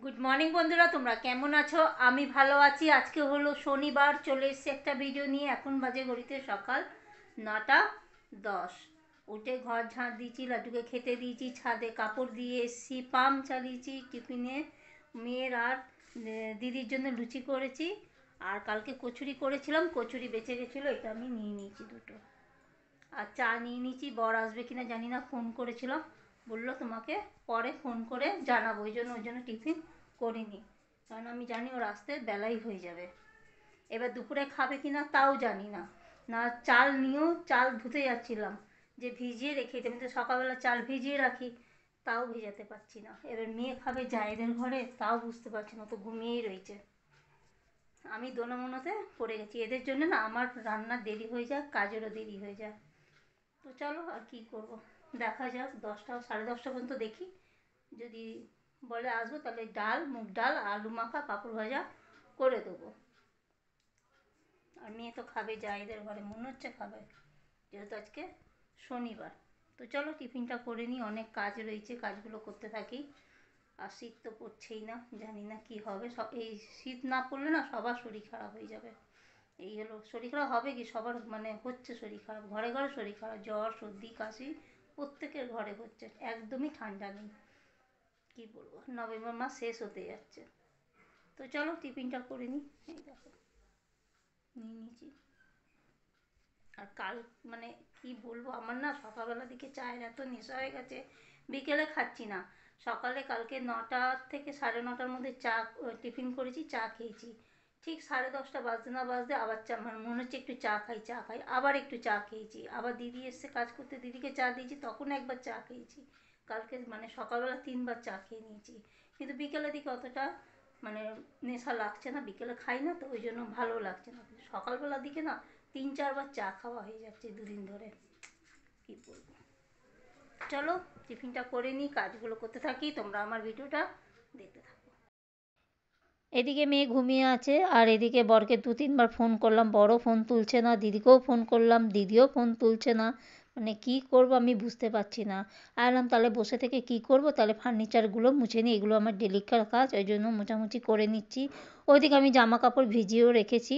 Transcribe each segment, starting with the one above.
Good morning বন্ধুরা, তোমরা কেমন আছো? আমি ভালো আছি। আজকে হলো শনিবার, চলে এসেছি একটা ভিডিও নিয়ে। এখন বাজে ঘড়িতে সকাল 9:10। উঠে ঘর ঝাঁট দিয়েছি, লাড্ডুকে খেতে দিয়েছি, ছাদে কাপড় দিয়ে এসেছি, পাম্প চালিয়েছি, টিফিনে মেয়ের আর দিদির জন্য লুচি করেছি। আর কালকে কচুরি করেছিলাম, কচুরি বেঁচে গেছিলো, এটা আমি নিয়ে নিয়েছি দুটো। আর চা নিয়ে নিয়েছি। বর আসবে কিনা জানি না, ফোন করেছিলাম, বললো তোমাকে পরে ফোন করে জানাবো, ওই জন্য টিফিন করিনি, কারণ আমি জানি ওর আসতে বেলাই হয়ে যাবে। এবার দুপুরে খাবে কিনা তাও জানি না। না চাল নিয়েও চাল ধুতে যাচ্ছিলাম যে ভিজিয়ে রেখে দিই, আমি তো সকালবেলা চাল ভিজিয়ে রাখি, তাও ভেজাতে পারছি না। এবার মেয়ে খাবে জায়েদের ঘরে, তাও বুঝতে পারছি না, তো ঘুমিয়েই রয়েছে। আমি দোনোমনোতে পড়ে গেছি, এদের জন্য না আমার রান্নার দেরি হয়ে যায়, কাজেরও দেরি হয়ে যায়। তো চলো আর কি করব, দেখা যাক 10টা 10:30 পর্যন্ত দেখি। যদি বলে আসবো তাহলে ডাল, মুগ ডাল, আলু মাখা, পাঁপড় ভাজা করে দেবো। আর মেয়ে তো খাবে জায়েদের ঘরে, মনে হচ্ছে খাবে, যেহেতু আজকে শনিবার। তো চলো টিফিনটা করে নিই, অনেক কাজ রয়েছে, কাজগুলো করতে থাকি। আর শীত তো পড়ছেই না, জানি না কি হবে। সব এই শীত না পড়লে না সবার শরীর খারাপ হয়ে যাবে। এই হলো, শরীর খারাপ হবে কি, সবার মানে হচ্ছে শরীর খারাপ, ঘরে ঘরে শরীর খারাপ, জ্বর সর্দি কাশি প্রত্যেকের ঘরে হচ্ছে, একদমই ঠান্ডা নেই। কি বলবো, নভেম্বর মাস শেষ হতে যাচ্ছে। তো চলো টিফিনটা করে নিই। এই দেখো নিয়ে নিয়েছি। আর কাল মানে কি বলবো, আমার না সকালবেলা দিকে চায়ের এত নেশা হয়ে গেছে, বিকেলে খাচ্ছি না। সকালে কালকে 9টা থেকে 9:30টার মধ্যে চা টিফিন করেছি, চা খেয়েছি। ঠিক 10:30 বাজতে না বাজতে আবার চা, মানে মনে হচ্ছে একটু চা খাই চা খাই, আবার একটু চা খেয়েছি। আবার দিদি এসছে কাজ করতে, দিদিকে চা দিয়েছি, তখন একবার চা খেয়েছি। কালকে মানে সকালবেলা 3বার চা খেয়ে নিয়েছি। কিন্তু বিকেলের দিকে অতটা মানে নেশা লাগছে না, বিকেলে খাই না তো ওই জন্য ভালো লাগছে না। কিন্তু সকালবেলার দিকে না 3-4বার চা খাওয়া হয়ে যাচ্ছে দুদিন ধরে। কি বলবো, চলো টিফিনটা করে নিই, কাজগুলো করতে থাকি, তোমরা আমার ভিডিওটা দেখতে থাকো। এদিকে মেয়ে ঘুমিয়ে আছে, আর এদিকে বরকে 2-3বার ফোন করলাম, বড়ও ফোন তুলছে না, দিদিকেও ফোন করলাম, দিদিও ফোন তুলছে না। মানে কি করব আমি বুঝতে পারছি না। আলাম তাহলে বসে থেকে কি করব, তাহলে ফার্নিচারগুলো মুছে নিই, এগুলো আমার ডেলিকার কাজ, ওই জন্য মোছামুছি করে নিচ্ছি। ওইদিকে আমি জামা কাপড় ভিজিয়েও রেখেছি।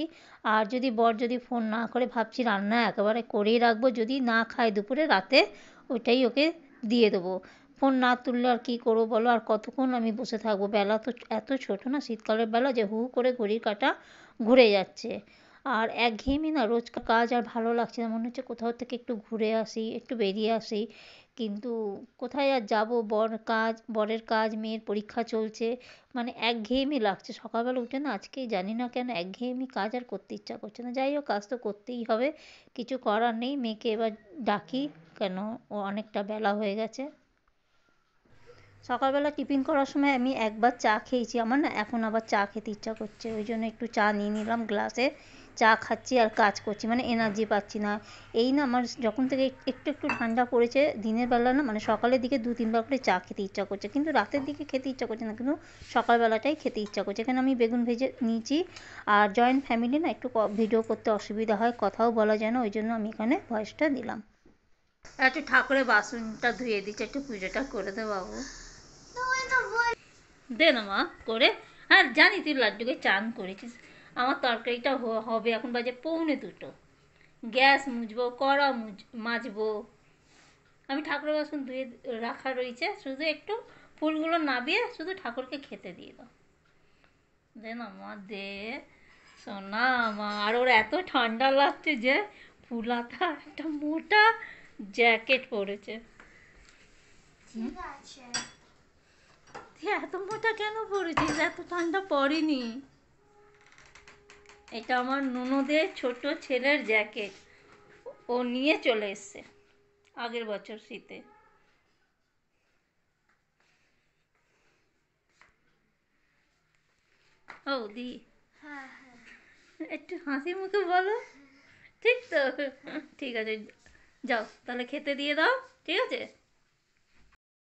আর যদি বর যদি ফোন না করে, ভাবছি রান্না একেবারে করেই রাখবো, যদি না খায় দুপুরে রাতে ওইটাই ওকে দিয়ে দেবো। ফোন না তুললে আর কী করবো বলো, আর কতক্ষণ আমি বসে থাকবো, বেলা তো এত ছোটো না, শীতকালের বেলা যে হু করে ঘড়ির কাঁটা ঘুরে যাচ্ছে। আর একঘেয়েমি না, রোজকার কাজ আর ভালো লাগছে না, মনে হচ্ছে কোথাও থেকে একটু ঘুরে আসি, একটু বেরিয়ে আসি। কিন্তু কোথায় আর যাবো, বরের কাজ, মেয়ের পরীক্ষা চলছে, মানে একঘেয়েমি লাগছে। সকালবেলা উঠে না আজকে জানি না কেন একঘেয়েমি, কাজ আর করতে ইচ্ছা করছে না। যাই হোক, কাজ তো করতেই হবে, কিছু করার নেই। মেয়েকে এবার ডাকি, কেন ও অনেকটা বেলা হয়ে গেছে। সকালবেলা টিফিন করার সময় আমি একবার চা খেয়েছি, আমার না এখন আবার চা খেতে ইচ্ছা করছে, ওই জন্য একটু চা নিয়ে নিলাম গ্লাসে। চা খাচ্ছি আর কাজ করছি, মানে এনার্জি পাচ্ছি না। এই না আমার যখন থেকে একটু একটু ঠান্ডা পড়েছে, দিনের বেলা না মানে সকালের দিকে 2-3বার করে চা খেতে ইচ্ছা করছে, কিন্তু রাতের দিকে খেতে ইচ্ছা করছে না, কিন্তু সকালবেলাটাই খেতে ইচ্ছা করছে। এখানে আমি বেগুন ভেজে নিয়েছি। আর জয়েন্ট ফ্যামিলি না, একটু ভিডিও করতে অসুবিধা হয়, কথাও বলা যায় না, ওই জন্য আমি এখানে ভয়েসটা দিলাম। একটু ঠাকুরের বাসনটা ধুয়ে দিচ্ছে, একটু পুজোটা করে দে বাবু, দে না মা করে। আর জানি তুই লাড্ডুকে চান করেছিস। আমার তরকারিটা হবে, এখন বাজে 1:45। গ্যাস মুছবো, কড়া মাজবো। আমি ঠাকুরের বাসন ধুয়ে রাখা রয়েছে, শুধু একটু ফুলগুলো নাবিয়ে শুধু ঠাকুরকে খেতে দিয়ে দাও। দে না মা দে, সোনা মা। আর ওর এত ঠান্ডা লাগছে যে ফুলাতা একটা মোটা জ্যাকেট পরেছে। ঠিক আছে, তুই এত মোটা কেন পরেছিস, এত ঠান্ডা পড়েনি। এটা আমার ননদের ছোট ছেলের জ্যাকেট, ও নিয়ে চলে এসছে আগের বছর শীতে। ও দি, একটু হাসি মুখে বলো, ঠিক তো? ঠিক আছে, যাও তাহলে খেতে দিয়ে দাও, ঠিক আছে।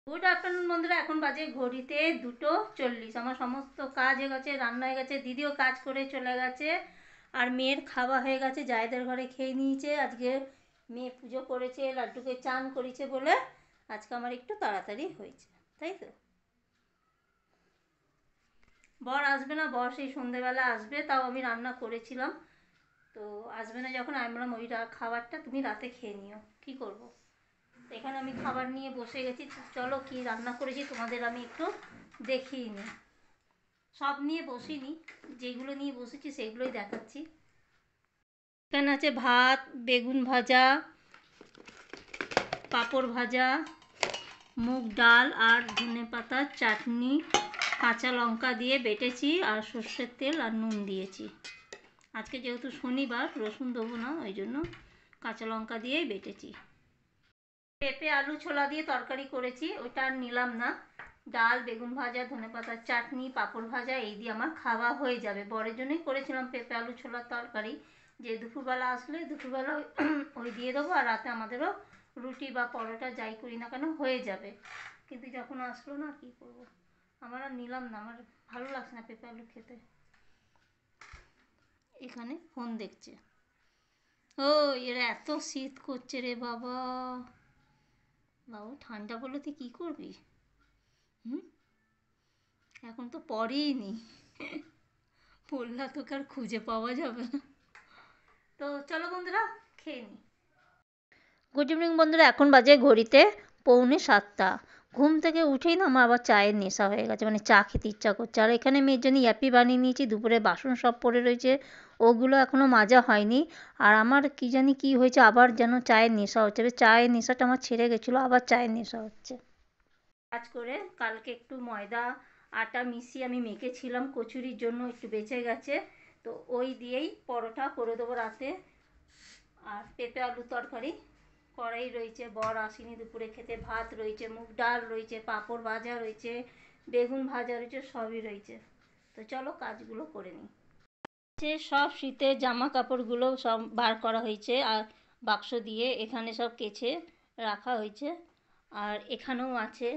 গুড আফটারনুন বন্ধুরা, এখন বাজে ঘড়িতে 2:40। আমার সমস্ত কাজ হয়ে গেছে, রান্না হয়ে গেছে, দিদিও কাজ করে চলে গেছে, আর মেয়ের খাওয়া হয়ে গেছে, জায়েদের ঘরে খেয়ে নিয়েছে। আজকে মেয়ে পুজো করেছে, লাড্ডুকে চান করেছে বলে আজকে আমার একটু তাড়াতাড়ি হয়েছে, তাই তো। বর আসবে না, বর সেই সন্ধেবেলা আসবে, তাও আমি রান্না করেছিলাম। তো আসবে না যখন আমি বললাম ওই খাবারটা তুমি রাতে খেয়ে নিও, কী করবো। তো এখানে আমি খাবার নিয়ে বসে গেছি, চলো কি রান্না করেছি তোমাদের আমি একটু দেখিয়ে নিই। সব নিয়ে বসিনি, যেগুলো নিয়ে বসেছি সেগুলোই দেখাচ্ছি। এখানে আছে ভাত, বেগুন ভাজা, পাঁপড় ভাজা, মুগ ডাল আর ধনেপাতার চাটনি, কাঁচা লঙ্কা দিয়ে বেটেছি আর সর্ষের তেল আর নুন দিয়েছি। আজকে যেহেতু শনিবার রসুন দেবো না, ওই জন্য কাঁচা লঙ্কা দিয়েই বেটেছি। পেঁপে আলু ছোলা দিয়ে তরকারি করেছি, ওইটা আর নিলাম না। ডাল, বেগুন ভাজা, ধনেপাতার চাটনি, পাঁপড় ভাজা, এই দিয়ে আমার খাওয়া হয়ে যাবে। বরের জন্যই করেছিলাম পেঁপে আলু ছোলার তরকারি, যে দুপুরবেলা আসলে দুপুরবেলা ওই দিয়ে দেবো, আর রাতে আমাদেরও রুটি বা পরোটা যাই করি না কেন হয়ে যাবে। কিন্তু যখন আসলো না, কি করবো, আমার আর নিলাম না, আমার ভালো লাগছে না পেঁপে আলু খেতে। এখানে ফোন দেখছে। ও এরা এত শীত করছে রে বাবা, বাবু ঠান্ডা বললে তুই কী করবি? এখন তো পরেই নি, পড়লা তোকে আর খুঁজে পাওয়া যাবে না। তো চলো বন্ধুরা খেয়ে নি। গুড ইভিনিং বন্ধুরা, এখন বাজে ঘড়িতে 6:45। ঘুম থেকে উঠেই না আমার আবার চায়ের নেশা হয়ে গেছে, মানে চা খেতে ইচ্ছা করছে। আর এখানে মেয়ের জন্য ইয়াপি বানিয়ে নিয়েছি, দুপুরে বাসন সব পড়ে রয়েছে, ওগুলো এখনও মাজা হয়নি। আর আমার কি জানি কি হয়েছে, আবার যেন চায়ের নেশা হচ্ছে। চায়ের নেশাটা আমার ছেড়ে গেছিলো, আবার চায়ের নেশা হচ্ছে। কাজ করে কালকে একটু ময়দা আটা মিশিয়ে আমি মেখেছিলাম কচুরির জন্য, একটু বেঁচে গেছে, তো ওই দিয়েই পরোটা করে দেবো রাতে। আর পেঁপে আলু তরকারি কড়াই রয়েছে, বর আসেনি দুপুরে খেতে, ভাত রয়েছে, মুগ ডাল রয়েছে, পাঁপড় ভাজা রয়েছে, বেগুন ভাজা রয়েছে, সবই রয়েছে। তো চলো কাজগুলো করে নিই। সব শীতের জামা কাপড়গুলো সব বার করা হয়েছে আর বাক্স দিয়ে এখানে সব কেচে রাখা হয়েছে। আর এখানেও আছে,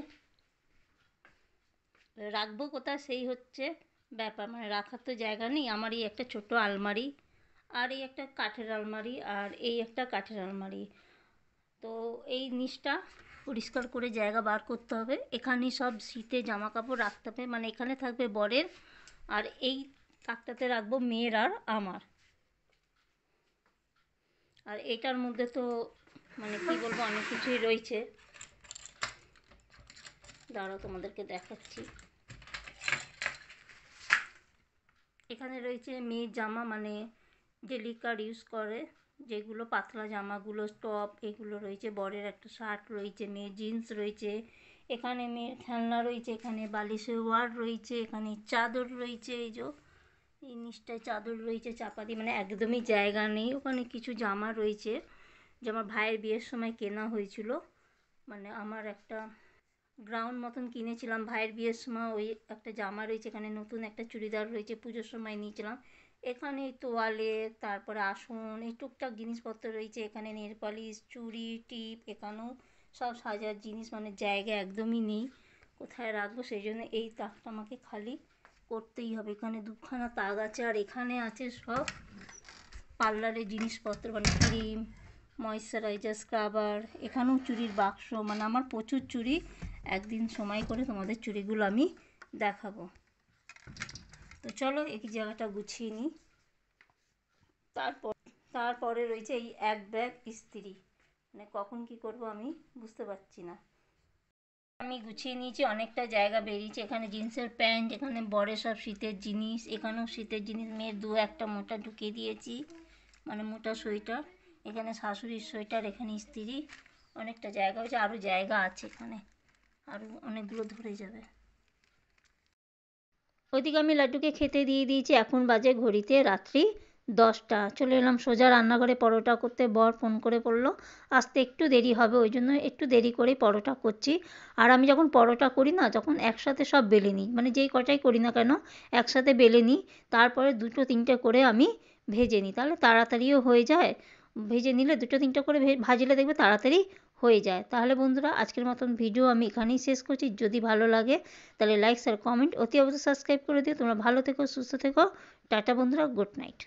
রাখবো কোথায় সেই হচ্ছে ব্যাপার, মানে রাখার তো জায়গা নেই। আমার এই একটা ছোট আলমারি, আর এই একটা কাঠের আলমারি, আর এই একটা কাঠের আলমারি। তো এই নিচটা পরিষ্কার করে জায়গা বার করতে হবে। এখানে সব শীতে জামা কাপড় রাখতে হবে, মানে এখানে থাকবে বরের, আর এই তাকটাতে রাখবো মেয়ের আর আমার। আর এটার মধ্যে তো মানে কি বলবো, অনেক কিছুই রয়েছে, দাঁড়াও তোমাদেরকে দেখাচ্ছি। এখানে রয়েছে মেয়ের জামা, মানে ডেলিকার ইউজ করে যেগুলো পাতলা জামাগুলো, টপ, এগুলো রয়েছে। বরের একটা শার্ট রয়েছে, মেয়ের জিন্স রয়েছে, এখানে মেয়ের খেলনা রয়েছে, এখানে বালিশের ওয়ার রয়েছে, এখানে চাদর রয়েছে, এই নিচটায় চাদর রয়েছে চাপা দিয়ে, মানে একদমই জায়গা নেই। ওখানে কিছু জামা রয়েছে যে আমার ভাইয়ের বিয়ের সময় কেনা হয়েছিল, মানে আমার একটা গ্রাউন্ড মতন কিনেছিলাম ভাইয়ের বিয়ের সময়, ওই একটা জামা রয়েছে। এখানে নতুন একটা চুড়িদার রয়েছে, পুজোর সময় নিয়েছিলাম। এখানে তোয়ালে, তারপরে আসন, এই টুকটাক জিনিসপত্র রয়েছে। এখানে নেল পালিশ, চুড়ি, টিপ, এখানেও সব সাজার জিনিস, মানে জায়গা একদমই নেই কোথায় রাখবো, সেই জন্য এই তাকটা আমাকে খালি করতেই হবে। এখানে দুখানা তাক আছে, আর এখানে আছে সব পার্লারের জিনিসপত্র, মানে ক্রিম, ময়েশ্চারাইজার, স্ক্রাবার, এখানেও চুড়ির বাক্স, মানে আমার প্রচুর চুড়ি। একদিন সময় করে তোমাদের চুড়িগুলো আমি দেখাবো। তো চলো এই জায়গাটা গুছিয়ে নিই। তারপরে রয়েছে এই এক ব্যাগ ইস্ত্রি, মানে কখন কি করব আমি বুঝতে পারছি না। আমি গুছিয়ে নিয়েছি, অনেকটা জায়গা বেরিয়েছে। এখানে জিন্সের প্যান্ট, এখানে বড় সব শীতের জিনিস, এখানেও শীতের জিনিস, মেয়ের একটা মোটা ঢুকিয়ে দিয়েছি, মানে মোটা সোয়েটার, এখানে শাশুড়ির সোয়েটার, এখানে ইস্ত্রি, অনেকটা জায়গা হয়েছে। আরও জায়গা আছে এখানে, আরও অনেকগুলো ধরে যাবে। ওইদিকে আমি লাড্ডুকে খেতে দিয়ে দিয়েছি, এখন বাজে ঘড়িতে রাত্রি 10টা। চলে এলাম সোজা রান্নাঘরে পরোটা করতে। বর ফোন করে বললো আসতে একটু দেরি হবে, ওই জন্য একটু দেরি করেই পরোটা করছি। আর আমি যখন পরোটা করি না, তখন একসাথে সব বেলে নিই, মানে যেই কটাই করি না কেন একসাথে বেলে নিই, তারপরে 2-3টে করে আমি ভেজে নিই, তাহলে তাড়াতাড়িও হয়ে যায়। ভেজে নিলে 2-3টে করে ভাজলে দেখবে তাড়াতাড়ি হয়ে যায়। তাহলে বন্ধুরা আজকের মতন ভিডিও আমি এখানেই শেষ করছি। যদি ভালো লাগে তাহলে লাইক শেয়ার কমেন্ট অতি অবশ্যই সাবস্ক্রাইব করে দিও। তোমরা ভালো থেকো, সুস্থ থেকো, টাটা বন্ধুরা, গুড নাইট।